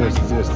Yes.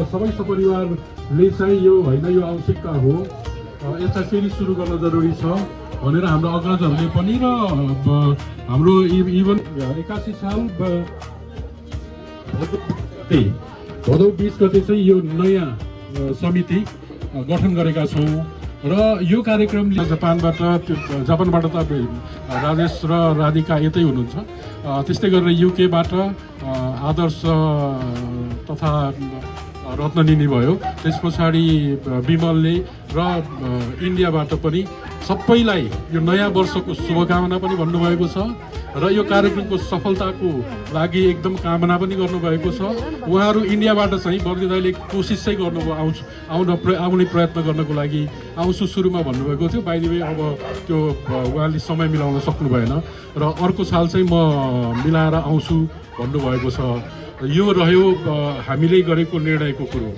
सबै सपरिवारले चाहिँ यो होइन यो आवश्यकता हो, यसलाई फेरि सुरु गर्न जरुरी छ भनेर हाम्रो अग्रजहरूले पनि र हाम्रो इभन 81 साल भदौ 20 गते चाहिँ यो नयाँ समिति गठन गरेका छौँ र यो कार्यक्रमले जापानबाट त राजेश र राधिका यतै हुनुहुन्छ, त्यस्तै गरेर युकेबाट आदर्श तथा रत्नलिनी भयो, त्यस पछाडि विमलले र इन्डियाबाट पनि सबैलाई यो नयाँ वर्षको शुभकामना पनि भन्नुभएको छ र यो कार्यक्रमको सफलताको लागि एकदम कामना पनि गर्नुभएको छ। उहाँहरू इन्डियाबाट चाहिँ बर्दी दाइले कोसिस चाहिँ गर्नुभयो आउने प्रयत्न गर्नको लागि आउँछु सुरुमा भन्नुभएको थियो, बाइ द वे अब त्यो उहाँले समय मिलाउन सक्नु भएन र अर्को साल चाहिँ म मिलाएर आउँछु भन्नुभएको छ। यो रह्यो हामीले गरेको निर्णयको कुरो।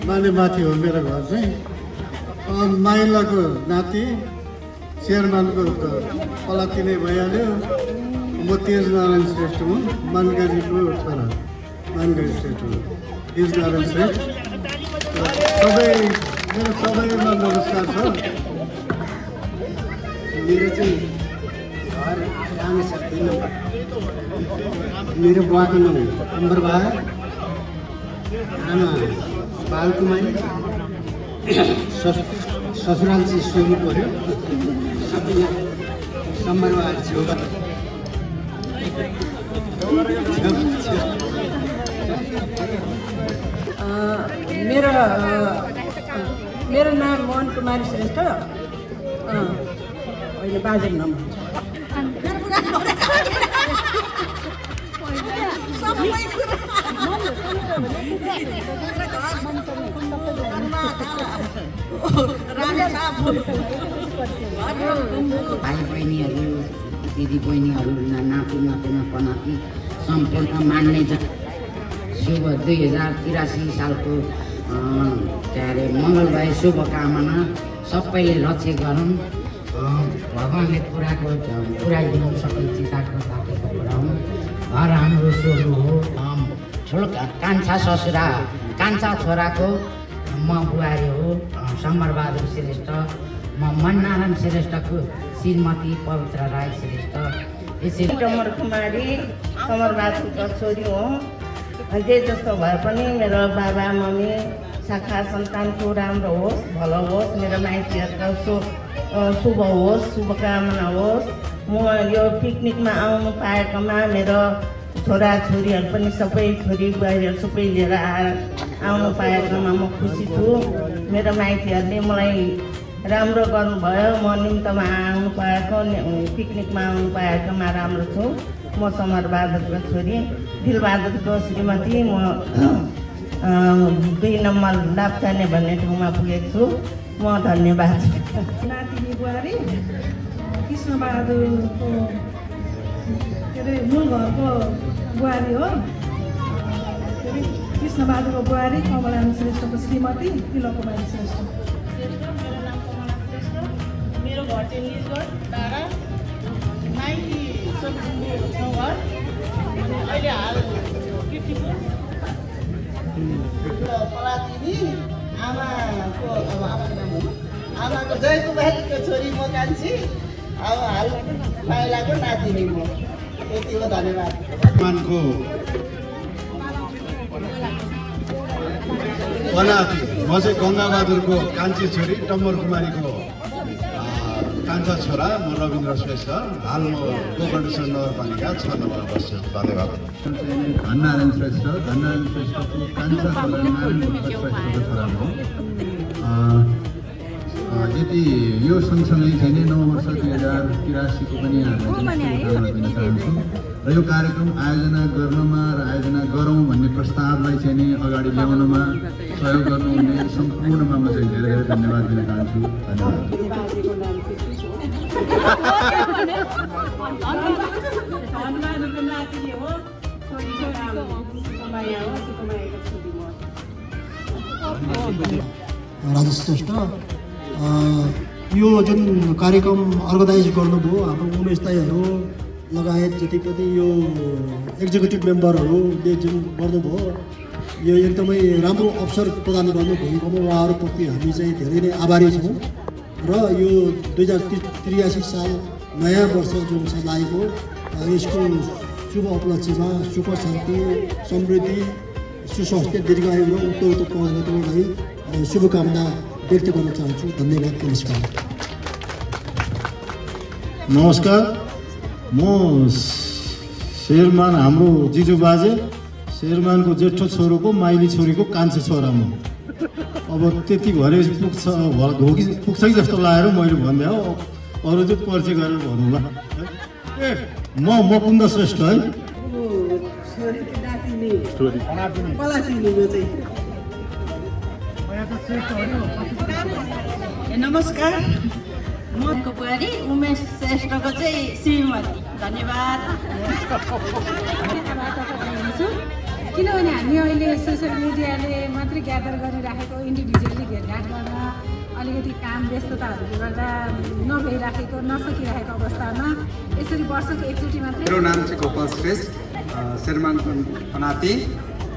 माने माथि हो मेरो घर चाहिँ, माइलाको नाति शेरमानको पलाती नै भइहाल्यो। म तेजनारायण श्रेष्ठ हुँ, मानगाजीको छोरा मानगाजी श्रेष्ठ हुँ, तेजनारायण श्रेष्ठ। मेरो सबैमा नमस्कार छ। मेरो चाहिँ घर रामेछाप 3 नम्बर। मेरो बुवाको नाम अम्बरबहादुर, आमा बालकुमारी, ससुराल चाहिँ सोही पऱ्यो, सम्बरबहादुर छेउबाट। मेरो नाम मोहन कुमारी श्रेष्ठ, अहिले बाजेको नाम भाइ बहिनीहरू, दिदी बहिनीहरू, नाति नातिना पनाति सम्पूर्ण मान्ने शुभ 2083 सालको के अरे मङ्गलबार शुभकामना सबैले लक्ष्य गरौँ। भगवान्ले पुऱ्याइदिनु सबै चिताको ताकेको कुरा हो। घर हाम्रो सोलु हो, कान्छा छोराको म बुहारी हो समरबहादुर श्रेष्ठ। म मननारायण श्रेष्ठको श्रीमती पवित्र राई श्रेष्ठ। यसरी डमर कुमारी समरबहादुरको छोरी हो। जे जस्तो भए पनि मेरो बाबा मम्मी शाखा सन्तानको राम्रो होस्, भलो होस्, मेरो माइतीहरूको शुभ होस्, शुभकामना होस्। म यो पिकनिकमा आउनु पाएकोमा मेरो छोराछोरीहरू पनि सबै छोरी बुहारीहरू सबै लिएर आउनु पाएकोमा म खुसी छु। मेरो माइतीहरूले मलाई राम्रो गर्नुभयो, म निम्तमा आउनु पाएको, पिकनिकमा आउनु पाएकोमा राम्रो छु। म समरबहादुरको छोरी, दिलबहादुरको श्रीमती। म 2 नम्बर लाप्चाने भन्ने ठाउँमा पुगेको छु। म धन्यवाद। नातिनी बुहारी कृष्णबहादुरको के अरे मूल घरको बुहारी हो। के अरे कृष्णबहादुरको बुहारी कमलारानी श्रेष्ठको श्रीमती तिलकुमारी श्रेष्ठ। मेरो नाम कमला श्रेष्ठ। मेरो घर चाहिँ निजगढ टाढा माइती सोलुङ्गु ठाउँघर। अहिले हाल किर्तिपुर पलातिनी आमाको आमाको जयकुमारीको छोरी म कान्छी। अब हाल पाइलाको नातिनी म। यति हो, धन्यवाद। मानको बनाती म चाहिँ गङ्गाबहादुरको कान्छी छोरी टम्बर कुमारीको कान्छा छोरा म रविन्द्र श्रेष्ठ। हाल म गोकर्णेश्वर नगरपालिका 6 नम्बरमा बस्छु। धन्यवाद। धननारायण श्रेष्ठ श्रेष्ठको कान्छा छोरा नारायण श्रेष्ठको छोरा हो। यदि यो सँगसँगै चाहिँ 9 वर्ष 2083को पनि हामीले दिन चाहन्छौँ र यो कार्यक्रम आयोजना गर्नमा र आयोजना गरौँ भन्ने प्रस्तावलाई चाहिँ नि अगाडि ल्याउनमा सहयोग गर्नुहुने सम्पूर्णमा म चाहिँ धेरै धेरै धन्यवाद दिन चाहन्छु। राजेश श्रेष्ठ यो जुन कार्यक्रम अर्गनाइज गर्नुभयो हाम्रो उमेश दाईहरू लगायत जति पनि यो एक्जिक्युटिभ मेम्बरहरूले जुन गर्नुभयो यो एकदमै राम्रो अवसर प्रदान गर्नुभएकोमा उहाँहरूप्रति हामी चाहिँ धेरै नै आभारी छौँ। र यो 2083 साल नयाँ वर्ष जुन छ लागेको यसको शुभ उपलक्ष्यमा सुख शान्ति समृद्धि सुस्वास्थ्य दीर्घायु र उत्तरोत्तर प्रगतिको लागि शुभकामना व्यक्त गर्न चाहन्छु। धन्यवाद। नमस्कार। नमस्कार, म शेरमान हाम्रो जिजु बाजे शेरमानको जेठो छोरोको माइली छोरीको कान्छो छोरा म। अब त्यति भरे पुग्छ कि जस्तो लागेर मैले भन्दै हो। अरू चाहिँ परिचय गरेर भनौँला। म कुन्द श्रेष्ठ है। नमस्कार, मको बुहारी उमेश श्रेष्ठको चाहिँ श्रीमती। धन्यवाद। किनभने हामी अहिले सोसियल मिडियाले मात्रै ग्यादर गरिराखेको इन्डिभिजुअली भेटघाट गर्न अलिकति काम व्यस्तताहरूले गर्दा नभइराखेको नसकिरहेको अवस्थामा यसरी वर्षको एकचोटि मात्रै। मेरो नाम चाहिँ गोपाल श्रेष्ठ, शेरमानको नाति।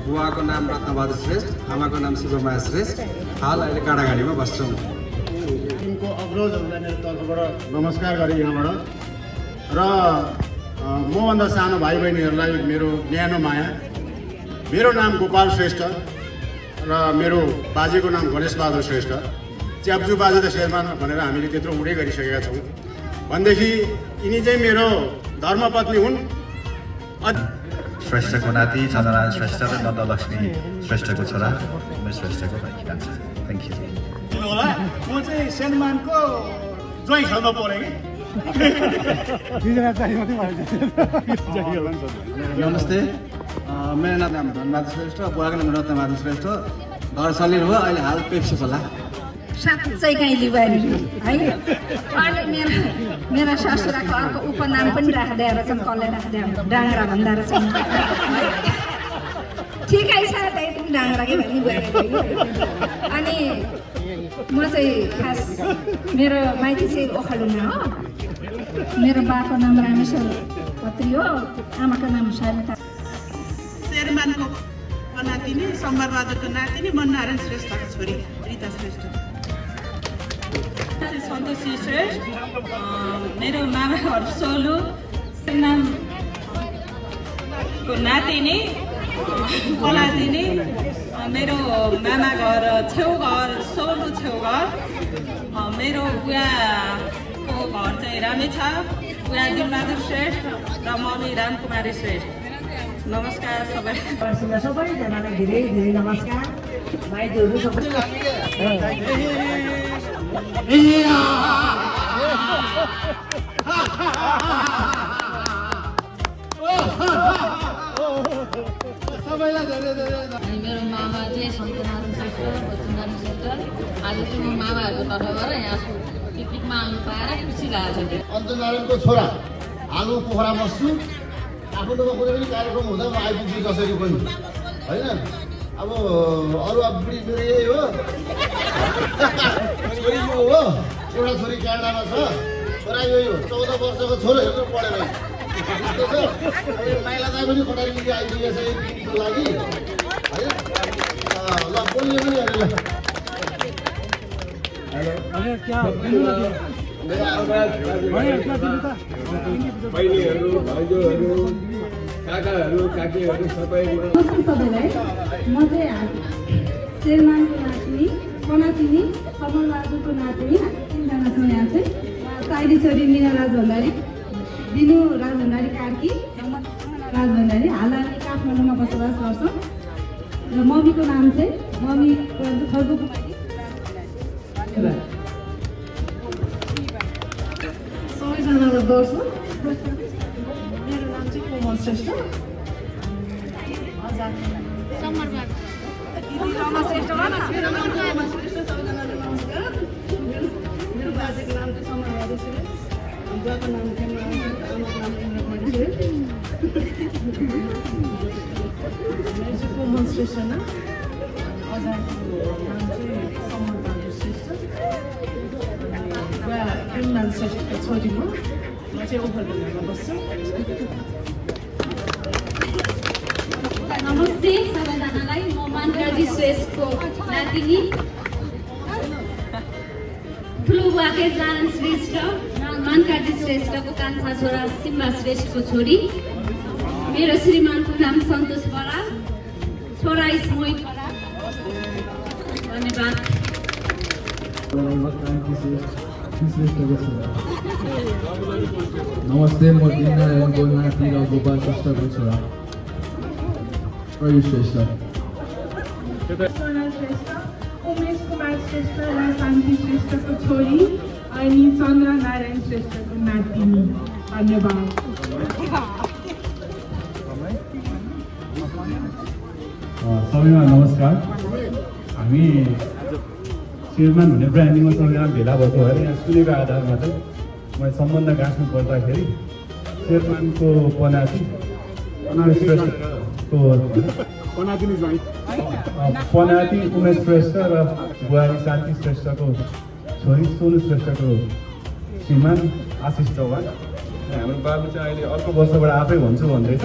बुवाको नाम रत्नबहादुर श्रेष्ठ, आमाको नाम शिवमाया श्रेष्ठ। हाल अहिले काँडागाडीमा बस्छौँ। टिमको अग्रजहरूलाई मेरो तर्फबाट नमस्कार गरेँ यहाँबाट। र मभन्दा सानो भाइ बहिनीहरूलाई मेरो न्यानो माया। मेरो नाम गोपाल श्रेष्ठ र मेरो बाजेको नाम गणेश बहादुर श्रेष्ठ। च्याप्जु बाजे त शेरमान भनेर हामीले त्यत्रो उडै गरिसकेका छौँ। भनेदेखि यिनी चाहिँ मेरो धर्मपत्नी हुन्। श्रेष्ठको नाति चन्द्रनारायण श्रेष्ठ र नन्दलक्ष्मी श्रेष्ठको छोरा उमेश श्रेष्ठको भाइ कान्छा। Thank you. होला म चाहिँ शेरमानको ज्वाइँ खालमा परेँ कि। नमस्ते, मेरो नाम धनबहादुर श्रेष्ठ, बुवाको नाम रत्नबहादुर श्रेष्ठ। घर सलिर हो, अहिले हाल पेप्सी खोला। साँच्चै काइली बुहारी है। अहिले मेरा ससुराको अर्को उपनाम पनि राख्दै रहेछ। कसले राख्दै डाङ्ग्रा भन्दा रहेछ। ठिकै छ, त्यही डाङ्ग्राकै भन्ने बुहारी। अनि म चाहिँ खास मेरो माइती चाहिँ ओखलडुङ्गा हो। मेरो बाको नाम रामेश्वर खत्री हो, आमाको नाम सरिता। शेरमानको नातिनी, सम्बरबहादुरको नातिनी, मननारायण श्रेष्ठको छोरी रिता श्रेष्ठ। सन्तोषी श्रेष्ठ, मेरो मामा घर सोलु नामको नातिनी पलातिनी। मेरो मामा घर छेउघर सोलु छेउघर। मेरो बुवाको घर चाहिँ रामेछाप, बुवा दिलबहादुर श्रेष्ठ र मम्मी रामकुमारी श्रेष्ठ। नमस्कार सबैजनालाई धेरै धेरै नमस्कार। भाइहरू सबै मेरो मामा अजय सन्तनारायण श्रेष्ठ बच्चुनारायण श्रेष्ठ आज चाहिँ म मामाहरूको तर्फबाट यहाँ पिकनिकमा आउनु पाएर खुसी लागेको छ। अन्तनारायणको छोरा आलु पोखरा बस्छु आफ्नोमा कुनै पनि कार्यक्रम हुँदा म आइपुग्छु जसरी पनि होइन। अब अरू अब बुढी मेरो यही हो छोरी यो हो एउटा छोरी क्यानाडामा छ छोरा यही हो 14 वर्षको छोरो हेर्नु पढेर माइला दाइ पनि खटारी लिएर आइपुगेछ यो पिकनिकको लागि होइन। ल बोल्ने पनि बहिनीहरू भाइजूहरू काकाहरू काकीहरू सबैमा सबैलाई म चाहिँ शेरमानको नातिनी पनातिनी समरबहादुरको नातिनी 3 जना छौँ यहाँ चाहिँ। साइली छोरी मिना राज भण्डारी, दिनु राज भण्डारी कार्की, राज भण्डारी। हाल हामी काठमाडौँमा बसोबास गर्छौँ र मम्मीको नाम चाहिँ मम्मी खर्गो कुमारी। धन्यवाद। सबैजनालाई गर्छु। मेरो नाम चाहिँ कोमल श्रेष्ठ। मेरो बाजेको नाम चाहिँ समरबहादुर श्रेष्ठ, बुवाको नाम चाहिँ आमाको नाम इन्द्रमणि श्रेष्ठ। मेरो चाहिँ कोमल श्रेष्ठ नाम, अजाको नाम चाहिँ समरबहादुर श्रेष्ठ, बुवा प्रेमलाल श्रेष्ठको छोरी म चाहिँ ओखलढुङ्गामा बस्छु। नमस्ते सबैजनालाई, म मानकाजी श्रेष्ठको नातिनी, ठुलो बुवाकै जान श्रेष्ठ, मानकाजी श्रेष्ठको कान्छा छोरा सिम्बा श्रेष्ठको छोरी। मेरो श्रीमानको नाम सन्तोष बराल, छोरा मोहित बराल। धन्यवाद। नमस्ते, म दिननारायणको नाति र गोपाल श्रेष्ठको छोरा प्रयुष श्रेष्ठ। उमेश कुमार श्रेष्ठ र शान्ति श्रेष्ठको छोरी अनि चन्द्र नारायण श्रेष्ठको नातिनी। धन्यवाद। सबैमा नमस्कार। हामी शेरमान भन्ने ब्रान्डिङमा सबैजना भेला भएको भएर यहाँ सुनेको आधारमा चाहिँ मैले सम्बन्ध गाँच्नु पर्दाखेरि शेरमानको पनाती श्रेष्ठको पनाती उमेश श्रेष्ठ र बुहारी शान्ति श्रेष्ठको छोरी सोनु श्रेष्ठको श्रीमान आशिष चौहान। हाम्रो बाबु चाहिँ अहिले अर्को वर्षबाट आफै भन्छु भन्दैछ।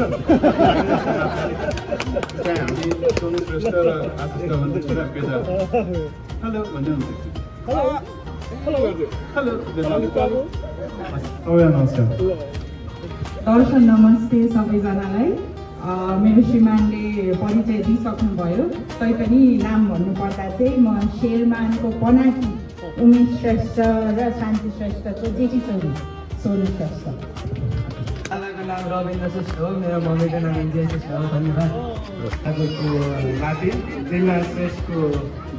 हामी सोनु श्रेष्ठ र आशिष चौहानको छोरा पेजा हेलो भन्दै हुन्छ। नमस्कार। दर्शन नमस्ते सबैजनालाई। मेरो श्रीमानले परिचय दिइसक्नुभयो, तैपनि नाम भन्नुपर्दा चाहिँ म शेरमानको पनाती उमेश श्रेष्ठ र शान्ति श्रेष्ठको जेठी छोरी सोनु श्रेष्ठ। आमाको नाम रविन्द्र श्रेष्ठ हो, मेरो मम्मीको नाम इन्जिया श्रेष्ठ हो। धन्यवाद। तपाईँको नाति दिलनारायण श्रेष्ठको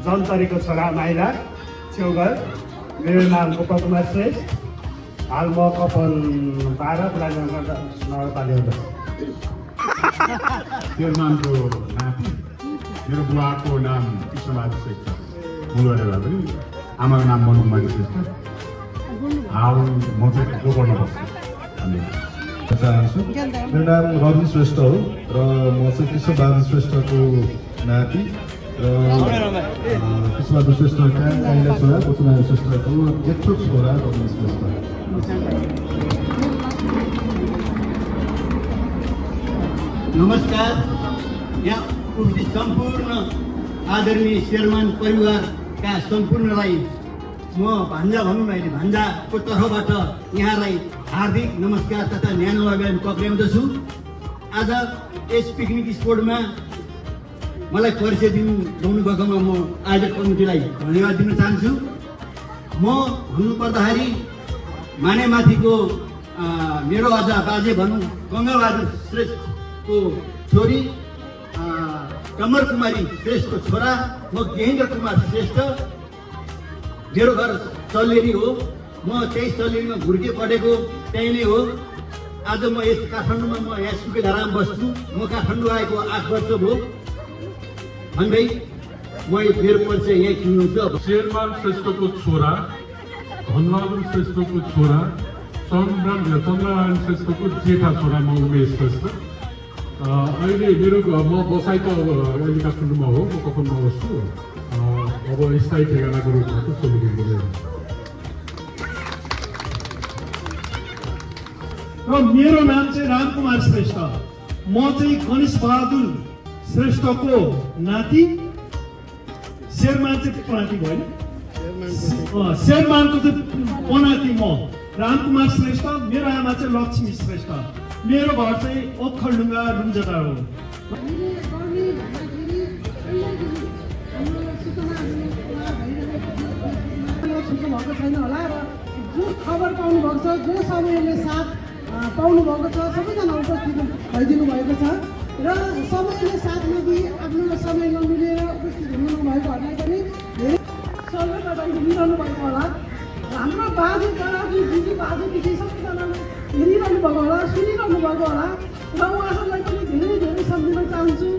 जन्तरीको छोरा माइला छेउगर। मेरो नाम गोपाल कुमार श्रेष्ठ, हाल म कपल 12 नगरपालिका। शेरमानको नाति मेरो बुवाको नाम कृष्णबहादुर श्रेष्ठ, बुवाले भए पनि आमाको नाम मनुकुमारी श्रेष्ठ। हाल म चाहिँ गोकर्णमा बस्छु। चाहन्छु। मेरो नाम रवि श्रेष्ठ हो र म चाहिँ कृष्णबहादुर श्रेष्ठको नाति र कृष्णबहादुर श्रेष्ठका काइला छोरा बच्चुनारायण श्रेष्ठको जेठो छोरा रवि श्रेष्ठ। नमस्कार। यहाँ उपस्थित सम्पूर्ण आदरणीय शेरमान परिवारका सम्पूर्णलाई म भान्जा भनौँ न, अहिले भान्जाको तर्फबाट यहाँलाई हार्दिक नमस्कार तथा न्यानो अभियान पक्राउँदछु। आज यस पिकनिक स्पोटमा मलाई परिचय दिनु भएकोमा म आयोजक कमिटीलाई धन्यवाद दिन चाहन्छु। म भन्नुपर्दाखेरि मानेमाथिको मेरो अझ बाजे भनौँ गङ्गाबहादुर श्रेष्ठको छोरी कमल कुमारी श्रेष्ठको छोरा म गेहेन्द्र कुमार श्रेष्ठ। मेरो घर चल्लेरी हो, म त्यही चल्लेरीमा हुर्के पढेको त्यही नै हो। आज म यस काठमाडौँमा म यहाँ सुकेधारामा बस्छु। म काठमाडौँ आएको 8 वर्ष भयो। भन्दै म मेरो परिचय यही सुन्नुहुन्छ। अब शेरमान श्रेष्ठको छोरा, धनबहादुर श्रेष्ठको छोरा, चन्द्रनारायण श्रेष्ठको जेठा छोरा म उमेश श्रेष्ठ। अहिले मेरो म बसाइ त अब अहिले काठमाडौँमा हो, म कफनमा बस्छु। अब स्थायी ठेगानाको रूपमा चाहिँ सोलुदेखिको र मेरो नाम चाहिँ रामकुमार श्रेष्ठ। म चाहिँ गणेश बहादुर श्रेष्ठको नाति। शेरमान चाहिँ पनाती भयो नि, शेरमानको चाहिँ पनाती म रामकुमार श्रेष्ठ। मेरो आमा चाहिँ लक्ष्मी श्रेष्ठ। मेरो घर चाहिँ ओखलढुङ्गा रुम्जाटा हो। भएको छैन होला र जो खबर पाउनु भएको छ, जो समयले साथ पाउनु भएको छ, सबैजना उपस्थित भइदिनु भएको छ र समयले साथ नदिई आफ्नो समय नमिलेर उपस्थित हुनु भएकोहरूलाई पनि धेरै सल्लाहबाट हिँडिरहनु भएको होला। हाम्रो बाजे बराजु दिदी बाजे दिदी सबैजना हेरिरहनु भएको होला, सुनिरहनु भएको होला र उहाँहरूलाई पनि धेरै धेरै सम्झिन चाहन्छु।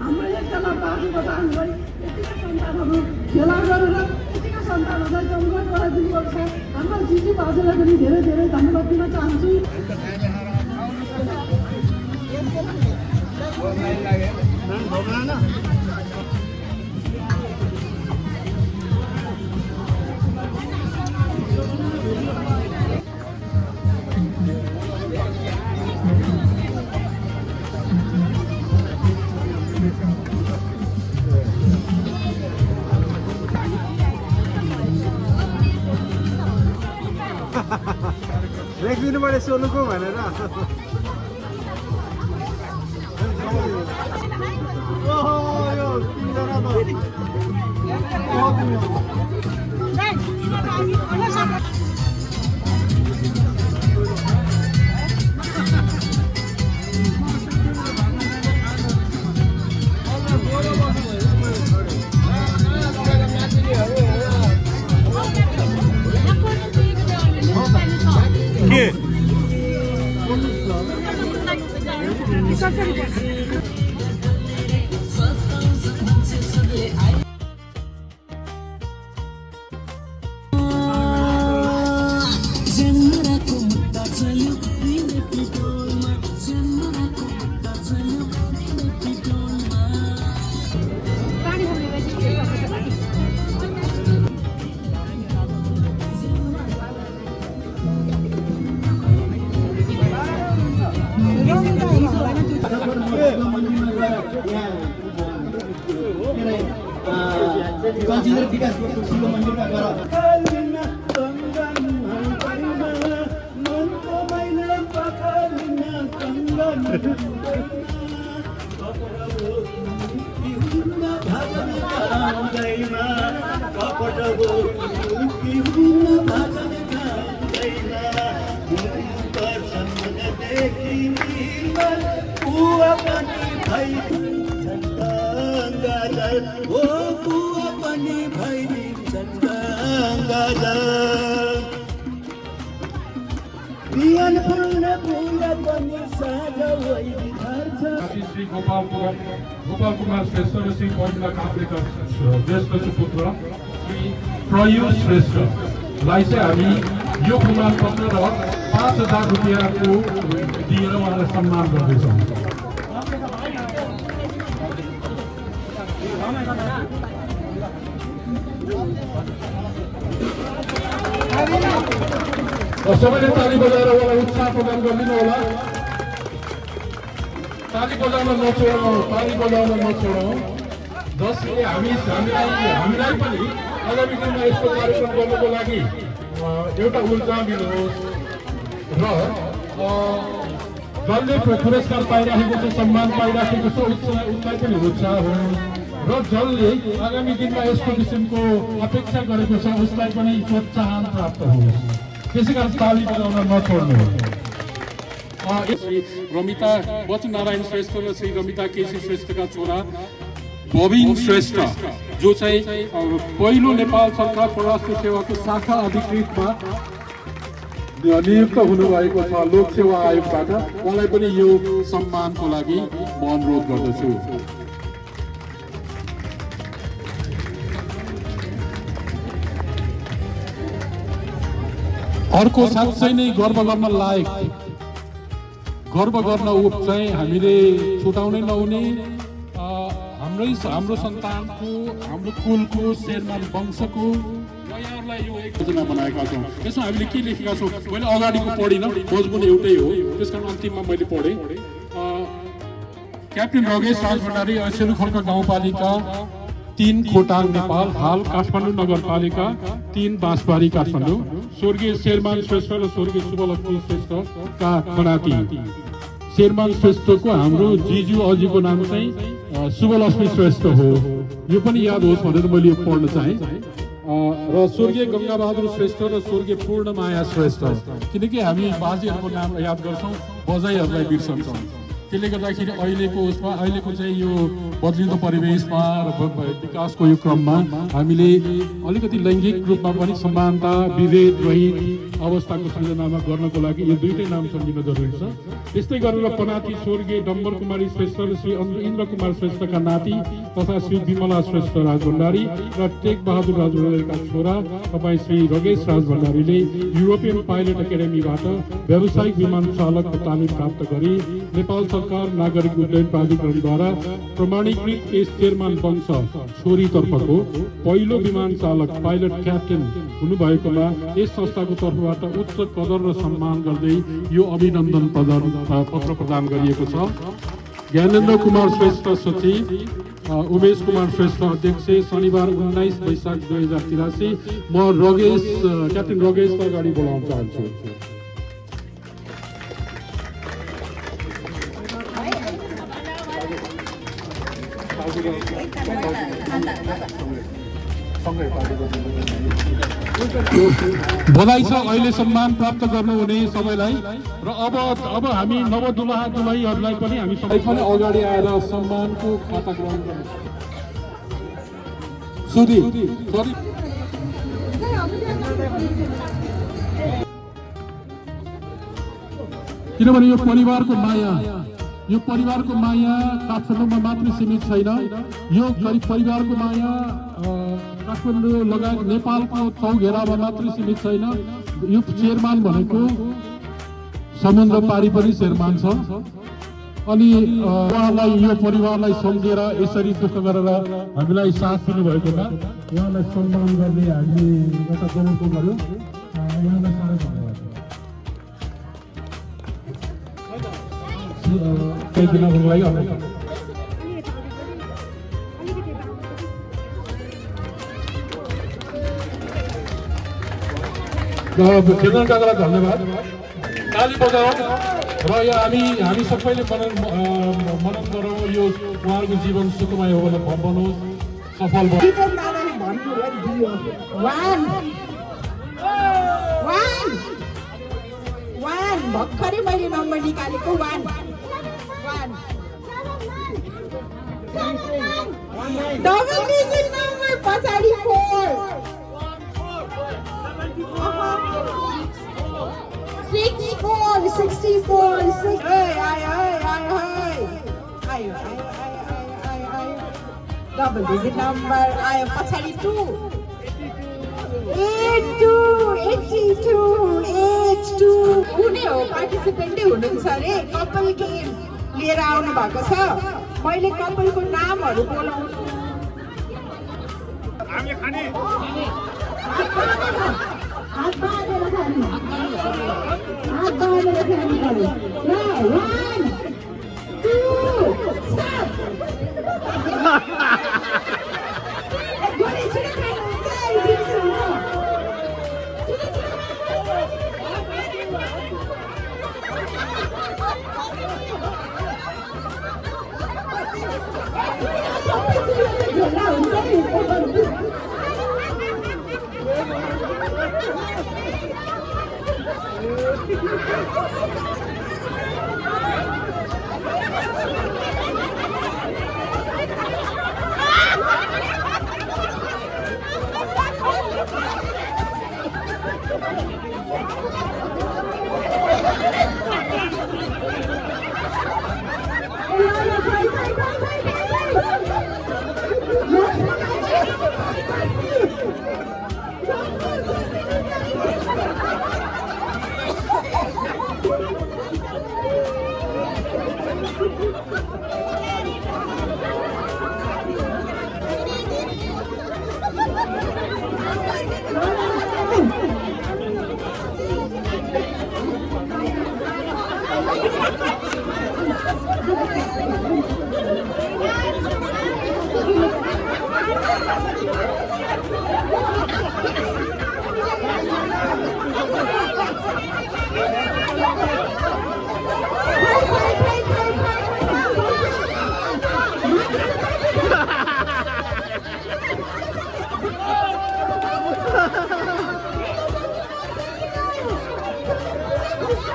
हाम्रो एकजना बाजेबाट हामीलाई यतिका सन्तानहरू फेला गरेर यतिका सन्तानहरूलाई जङ्गल गराइदिनु भएको छ। हाम्रो जिजु बाजेलाई पनि धेरै धेरै धन्यवाद दिन चाहन्छु। लेखिदिनु पर्यो सोनुको भनेर। कल्चरल विकास शिव मन्दिरमा गएर श्री गोपाल कुमार श्रेष्ठ र श्री पविला काफ्लेका ज्येष्ठ सुपुत्र श्री प्रयुष श्रेष्ठलाई चाहिँ हामी यो प्रमाणपत्र र 5,000 रुपियाँको दिएर उहाँलाई सम्मान गर्दैछौँ। सबैले ताली बजाएर उहाँलाई उत्साह प्रदान गरिदिनु होला। ताली बजाउन नछोडौँ। जसले हामीलाई पनि आगामी दिनमा यस्तो कार्यक्रम गर्नको लागि एउटा ऊर्जा मिलोस् र जसले पुरस्कार पाइराखेको छ, सम्मान पाइराखेको छ, उसलाई पनि उत्साह होस् र जसले आगामी दिनमा यस्तो किसिमको अपेक्षा गरेको छ उसलाई पनि प्रोत्साहन प्राप्त होस्। त्यसै कारण ताली बजाउन नछोड्नु। श्री रमिता बचनारायण श्रेष्ठ र श्री रमिता केसी श्रेष्ठका छोरा बबिन श्रेष्ठ जो चाहिँ पहिलो नेपाल सरकार परराष्ट्र सेवाको शाखा अधिकृतमा नियुक्त हुनुभएको छ लोक सेवा आयोगबाट। उहाँलाई पनि यो सम्मानको लागि म अनुरोध गर्दछु। अर्को साँच्चै नै गर्व गर्न लायक, गर्व गर्न ऊ चाहिँ हामीले छुटाउनै नहुने हाम्रो सन्तानको, हाम्रो कुलको, शेरमान वंशको यहाँहरूलाई यो एक योजना बनाएका छौँ। त्यसमा हामीले के लेखेका छौँ, मैले अगाडिको पढिनँ, मजमुन एउटै हो, त्यस कारण अन्तिममा मैले पढेँ। क्याप्टेन रगेश राजभण्डारी सेलुखर्क गाउँपालिका 3 खोटाङ नेपाल, हाल काठमाडौँ नगरपालिका 3 बाँसबारी काठमाडौँ। स्वर्गीय शेरमान श्रेष्ठ र स्वर्गीय शुभलक्ष्मी श्रेष्ठका खनाती। शेरमान श्रेष्ठको हाम्रो जिजु अजीको नाम चाहिँ शुभलक्ष्मी श्रेष्ठ हो, यो पनि याद होस् भनेर मैले यो पढ्न चाहेँ। र स्वर्गीय गङ्गाबहादुर श्रेष्ठ र स्वर्गीय पूर्णमाया श्रेष्ठ, किनकि हामी बाजेहरूको नाम याद गर्छौँ, बजाइहरूलाई बिर्सन्छौँ। त्यसले गर्दाखेरि अहिलेको चाहिँ यो बदलिँदो परिवेशमा र विकासको यो क्रममा हामीले अलिकति लैङ्गिक रूपमा पनि समानता, विभेद रहित अवस्थाको सृजनामा गर्नको लागि यो दुईटै नाम सम्झिन जरुरी छ। त्यस्तै गरेर पनाती स्वर्गीय डम्बर कुमारी श्रेष्ठ र श्री इन्द्र कुमार श्रेष्ठका नाति तथा श्री विमला श्रेष्ठ राजभण्डारी र टेक बहादुर राजभण्डारीका छोरा तपाईँ श्री रगेश राजभण्डारीले युरोपियन पाइलट एकाडेमीबाट व्यावसायिक विमान चालकको तालिम प्राप्त गरी नेपाल सरकार नागरिक उड्डयन प्राधिकरणद्वारा प्रमाणीकृत यस शेरमान वंश छोरीतर्फको पहिलो विमान चालक पाइलट क्याप्टेन हुनुभएकोमा यस संस्थाको तर्फबाट उच्च कदर र सम्मान गर्दै यो अभिनन्दन पत्र प्रदान गरिएको छ। ज्ञानेन्द्र कुमार श्रेष्ठ सचिव, उमेश कुमार श्रेष्ठ अध्यक्ष, शनिबार 19 वैशाख 2083। म क्याप्टेन रगेशलाई अगाडि बोलाउन चाहन्छु। बधाई छ अहिले सम्मान प्राप्त गर्नुहुने सबैलाई। र अब हामी नवदुलहा दुलहीहरूलाई पनि हामी सबै पनि अगाडि आएर सम्मानको खाता ग्रहण गर्छौँ। किनभने यो परिवारको माया काठमाडौँमा मात्र सीमित छैन, यो परिवारको माया काठमाडौँ लगायत नेपालको चौघेरामा मात्र सीमित छैन। यो शेरमान भनेको समुद्र पारी पनि शेरमान छ। अनि उहाँलाई, यो परिवारलाई सम्झेर यसरी दुःख गरेर हामीलाई साथ दिनुभएकोमा उहाँलाई सम्मान गर्ने हामीले एउटा गौरव गर्यो। उहाँलाई साह्रै धन्यवाद। खेदन काकालाई धन्यवाद, ताली बजाऊ। र यो हामी सबैले मनन गरौँ, यो उहाँहरूको जीवन सुखमय बनोस्, सफल बनोस्। भर्खरै मैले नम्बर निकालेको 1 डबल डिजिट नम्बर पछाडि 4 64 64 डबल डिजिट नम्बर आयो पछाडि 2 82 कुनै हो पार्टिसिपेन्टै हुनुहुन्छ अरे, कपाल गेम लिएर आउनु भएको छ। मैले कपालको नामहरू बोलाउँछु। हात बाँधेर खानु। ल 1 2 स्टार्ट।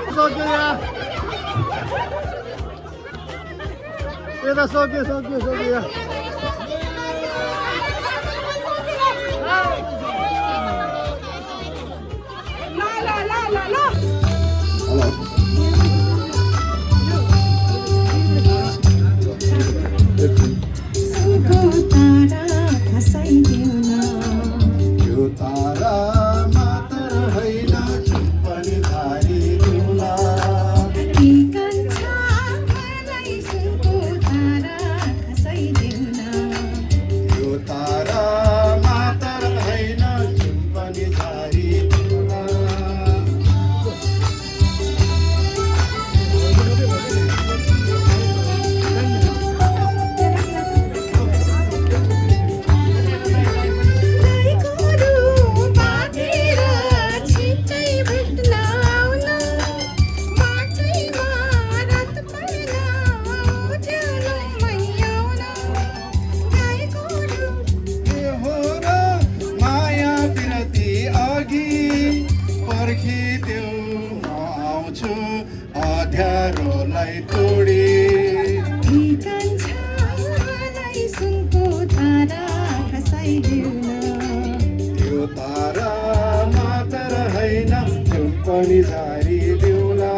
सक्यो यहाँ यता सक्यो यहाँ यो तारा मात्र होइन पनि धारी दिउला यो तारा मात्र होइन पनि धारी दिउला अध्यारोलाई तोडी त्यो तारा मात्र होइन पनि झारी दिउला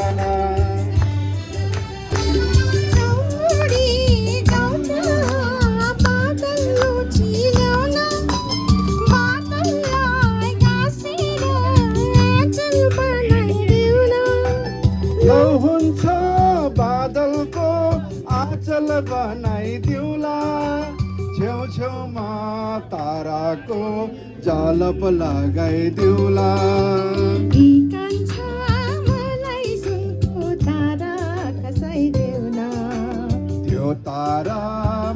हुन्छ बादलको आँचल बनाइदिउला छेउछेउमा ताराको जालप लगाइदिउला त्यो तारा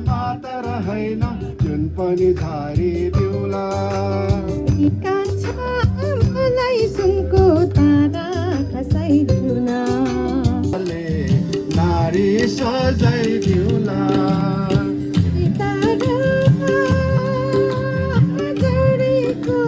मात्र होइन जुन पनि धारी दिउला नारी सजाइदिउला जडेको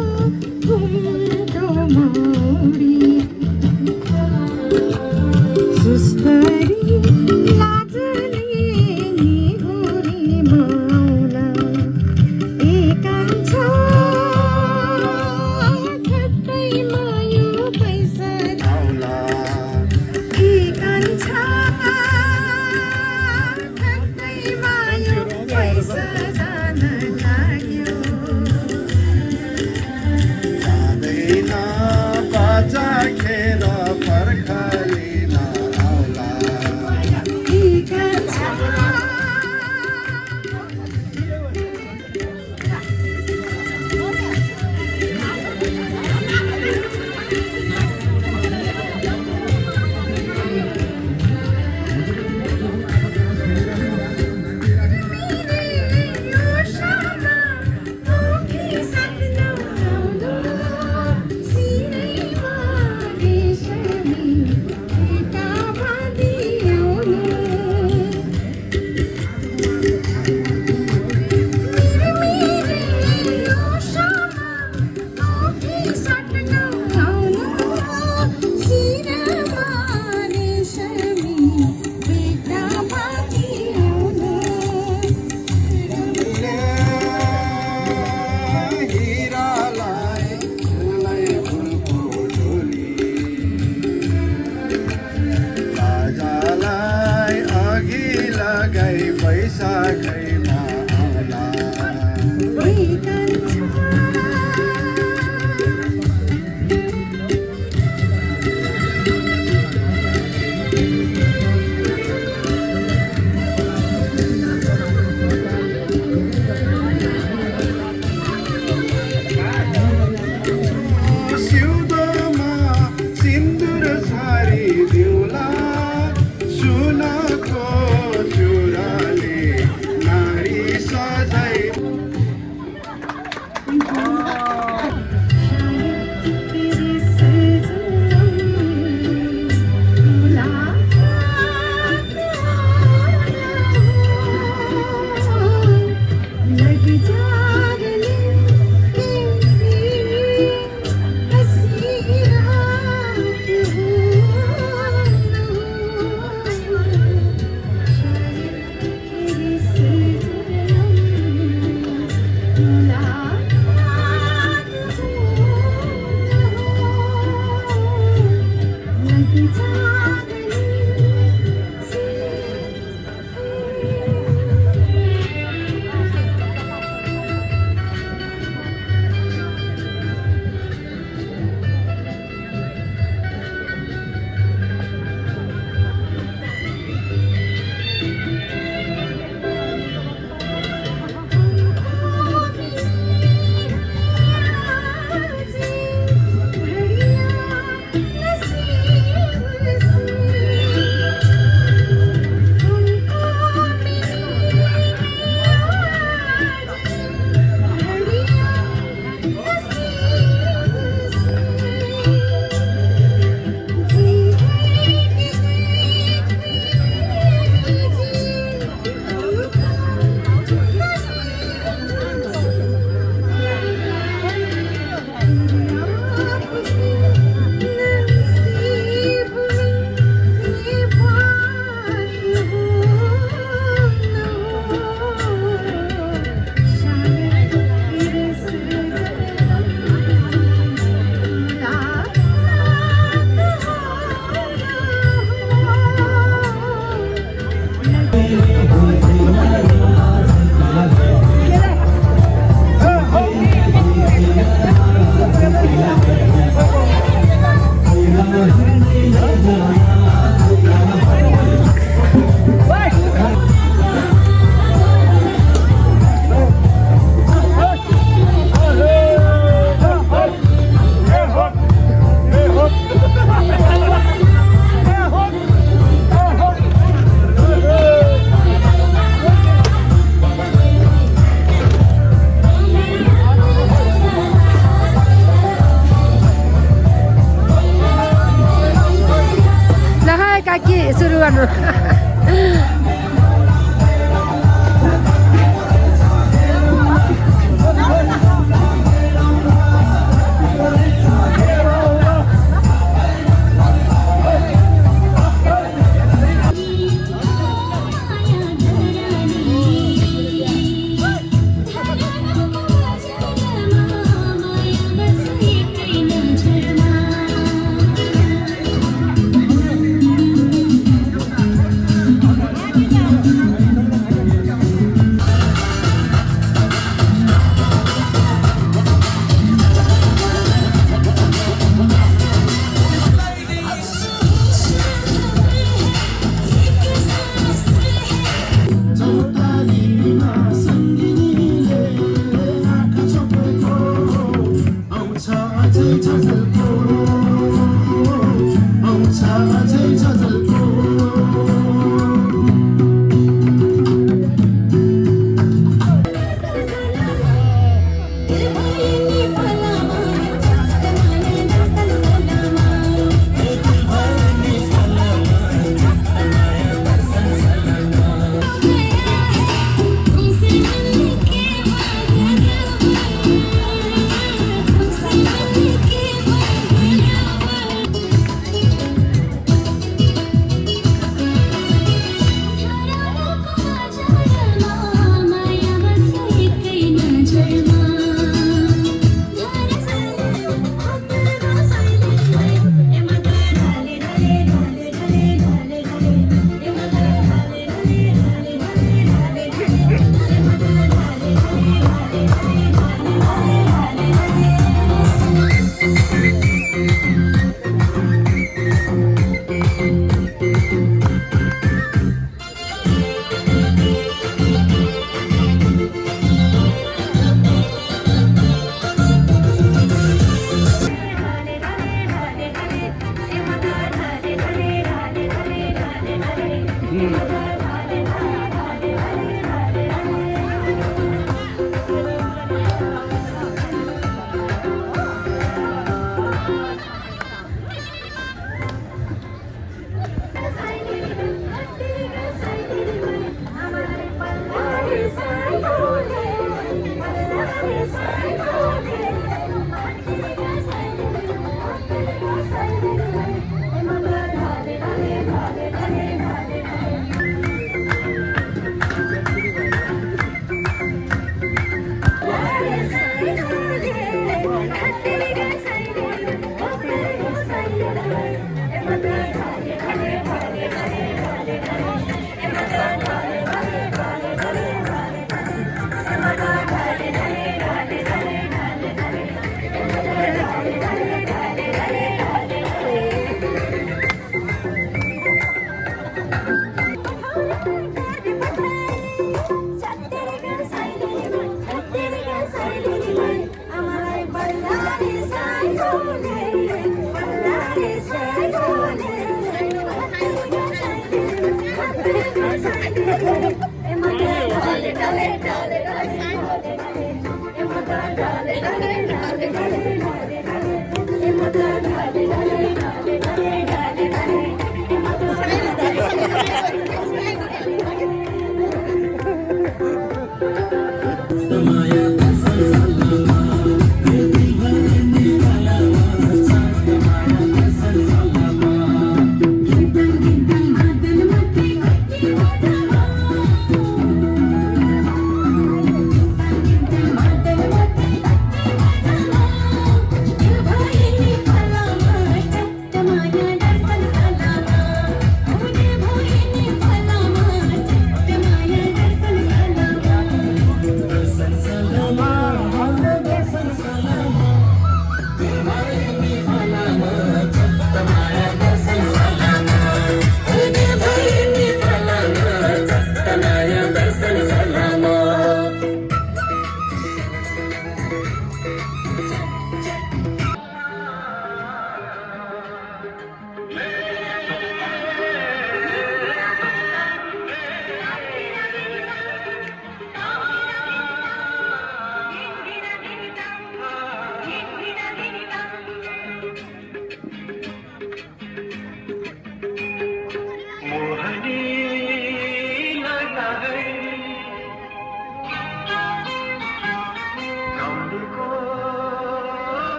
सुरु गर्नु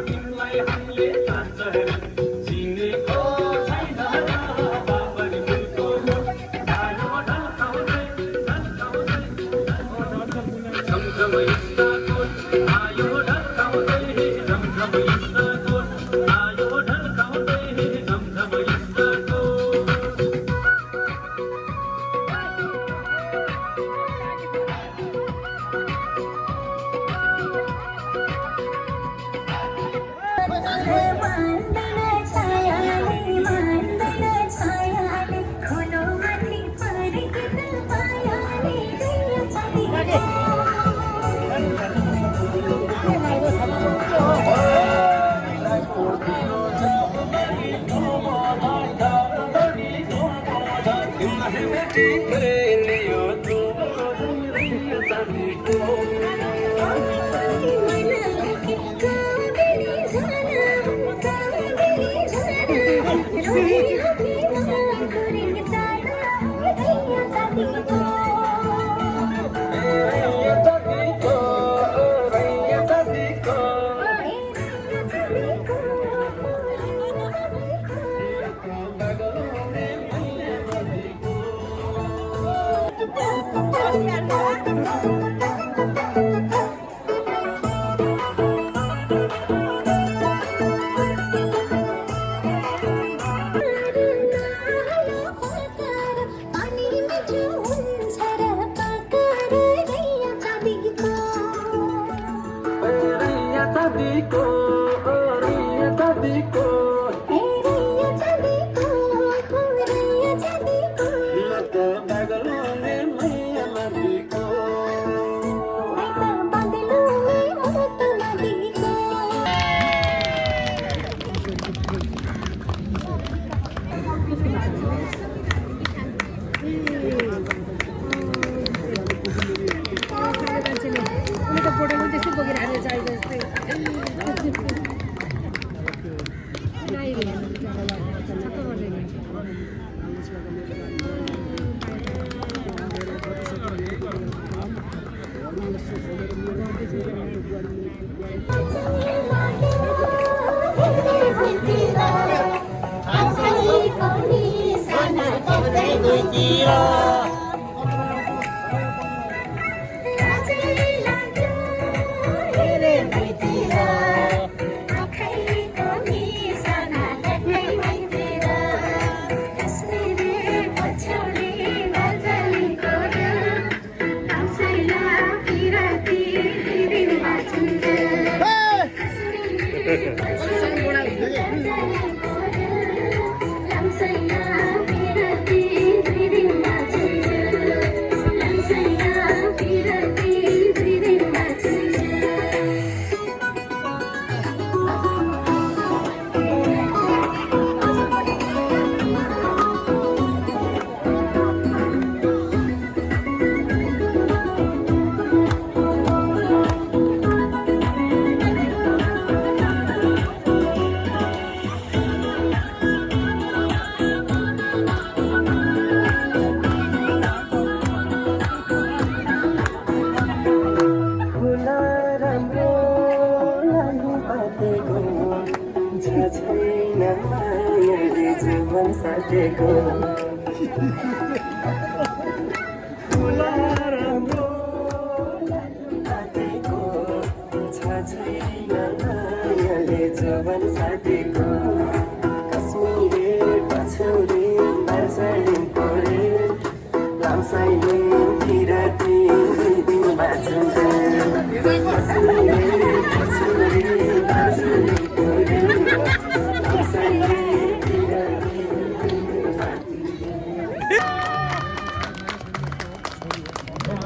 तिमीलाई हामीले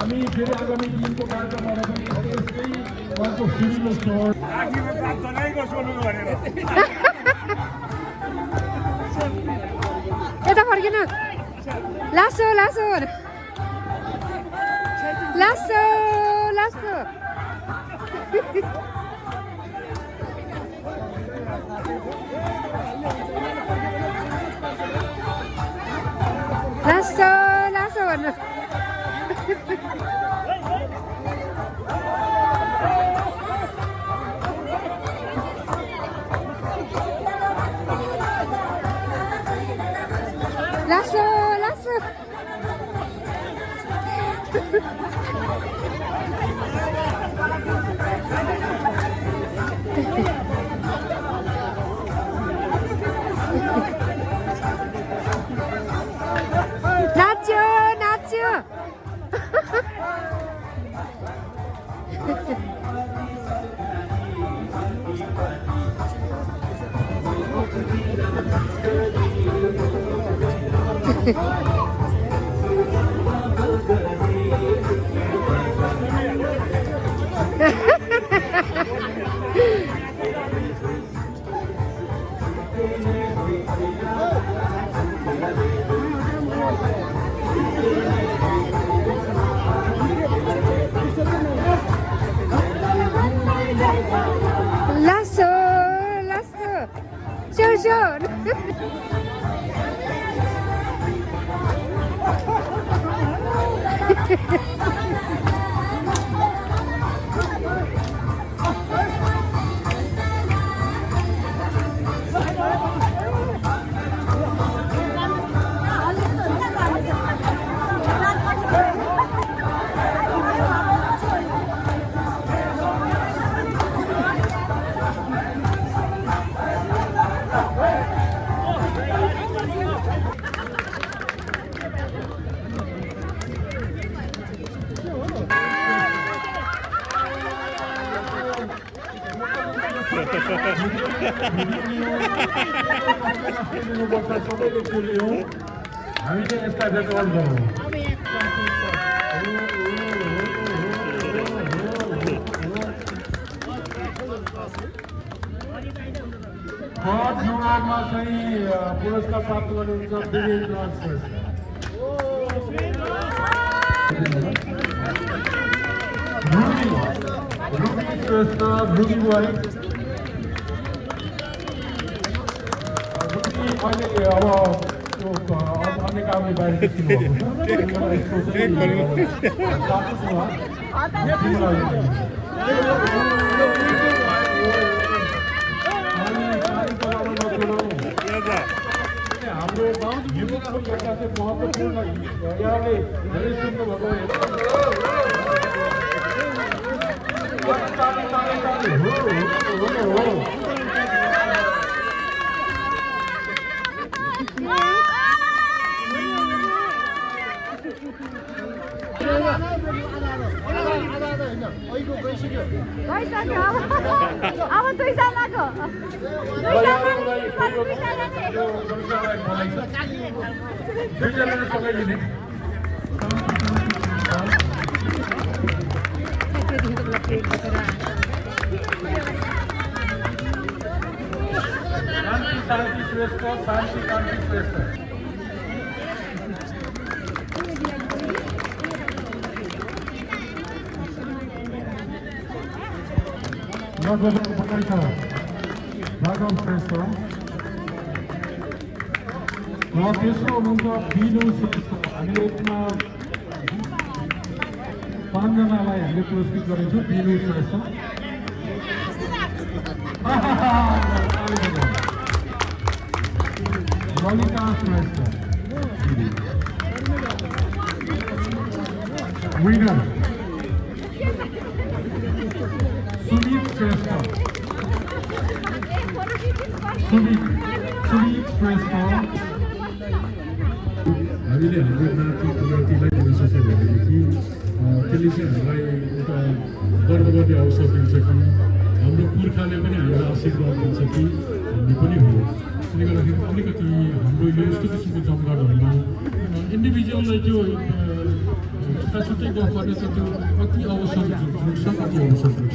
हामी फेरि आगामी दिनको कार्यक्रममा पनि यस्तै उहाँको सुनिलो स्वर यता फर्किन लासो लासो लासो लासो लासो लासो भन्नु लासो लासो नाच्यो नाच्यो Lasso, lasso, show, show. हामी चाहिँ यसका रेकर्ड गरौँ थर्ड विभागमा चाहिँ पुरस्कार प्राप्त गर्नुहुन्छ विवेक श्रेष्ठ रुबी श्रेष्ठ रुबी बोय अहिले अब त्यो अन्य कामले बाहिर हाम्रो हिन्दूको एउटा चाहिँ महत्त्वपूर्ण यहाँले धेरै सुन्नुभएको हो अब दुईजनाको शान्ति श्रेष्ठ शान्ति कान्ति श्रेष्ठ नगरको पकाइ छ राघव श्रेष्ठ र तेस्रो हुनुहुन्छ बिनु श्रेष्ठ। हामीले यसमा 5 जनालाई हामीले पुरस्कृत गरिन्छौँ। बिनु श्रेष्ठ ललिता श्रेष्ठ विनर सुमित श्रेष्ठ सुमित श्रेष्ठ। हामीले हाम्रो नाति नातिलाई दिन सक्यो भनेदेखि त्यसले चाहिँ हामीलाई एउटा गर्व गर्ने अवसर दिन्छ कि हाम्रो पुर्खाले पनि हामीलाई आशीर्वाद दिन्छ कि हामी पनि हो। त्यसले गर्दाखेरि अलिकति हाम्रो यो यस्तो किसिमको जमघटहरूमा इन्डिभिजुअललाई त्यो छुट्टै गफ गर्ने चाहिँ त्यो कति अवसर जुट्छ कति अवसर जुट्छ।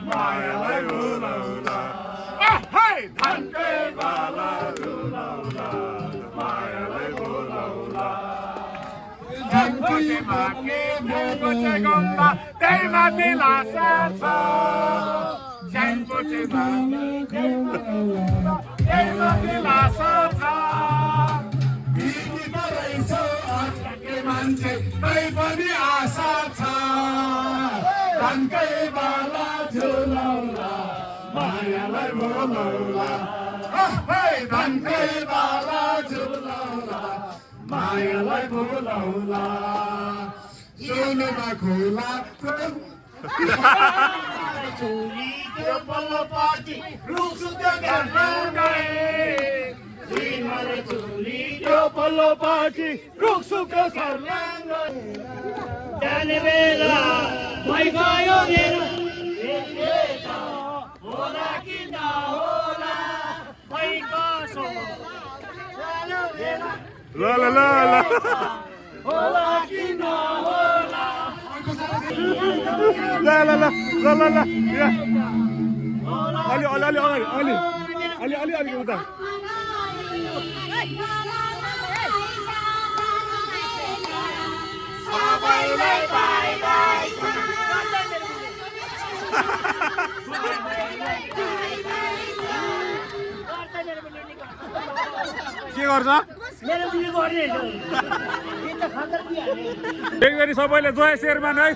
मायालाई माथि ज्यानबुचे गम्बा त्यही माथि लासा छ ज्यानबुचे त्यही माथि लासा छ बिग्रिँदो रहेछ अर्काकै मान्छे तै पनि आशा छ धनकै बाला झुलाउला मायालाई बोलाउला धनकै बाला झुलाउला मायालाई बोलाउला सुनमा खुला चोरी त्यो पल्लोपट्टि रुखसुको घरमा गए चोरी त्यो पल्लोपट्टि रुखसुको घरमा जाने बेला भइगयो मेरो होला कि नहोला भइगयो ल होला कि नहोला अलि उता सबैलाई बाई बाई के गर्छ एकगरी सबैले जय शेरमान है